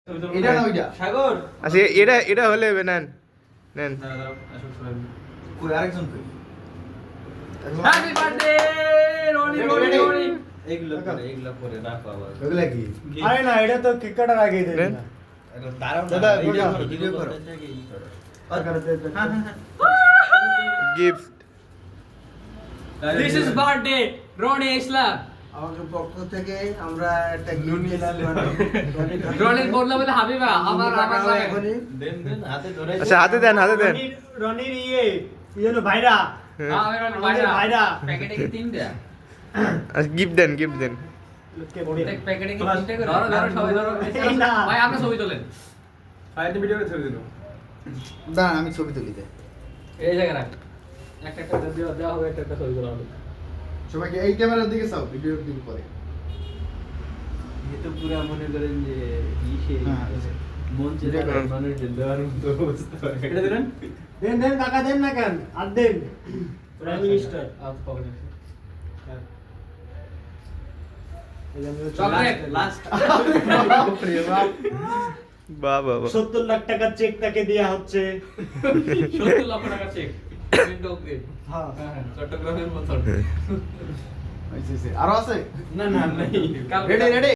এটা না ওইটা সাগর আচ্ছা এটা হলে নেন নেন। কই আরেকজন কই হ্যাপি বার্থডে রনি রনি রনি এগুলো পরে রাখো আবার। ওগুলা কি আরে না এটা তো কেক কাটার আগে দেন নেন। না এটা দাঁড়াও না, দাদা, ভিডিও করো, ভিডিও ভিডিও করো। করতে থেকে ই করো। Gift this is birthday Roni Islam আমাদের পক্ষ থেকে আমরা একটা রনির বললো বলে হাবিবা আমার আমার নামে এখনই দেন হাতে ধরে আচ্ছা হাতে দেন হাতে দেন। রনির যেন ভাইরা আমি রনি আমাদের ভাইরা প্যাকেটে কি তিন দেয়া আচ্ছা গিফট দেন গিফট দেন। প্রত্যেক প্যাকেটে কি তিনটে করে ধরো ধরো সবাই ধরো এই না। ভাই আপনি ছবি তোলেন দাঁড়ান আমি ছবি তুলি দে এই জায়গা রাখ একটা একটা দেওয়া হবে একটা ছবি তোলা হবে সবাইকে এই ক্যামেরার দিকে চাও ভিডিওর দিকে পরে এ তো পুরা মনে করেন যে ইসে হ্যাঁ। মন চেয়ে ভিডিও করুন। মানুষ দেওয়ার মতো অবস্থা। এটা দিলেন দেন কাকা দেন না কেন আর দেন প্রাইম মিনিস্টার আপ পকেটে চকলেট চকলেট লাস্ট বাহ বাহ বাহ। 70 লাখ টাকার চেক তাকে দেয়া হচ্ছে 70 লক্ষ টাকা চেক উইন্ডো গ্রিড হ্যাঁ হ্যাঁ চট্টগ্রামের মতন আরো আছে না না নাই রেডি রেডি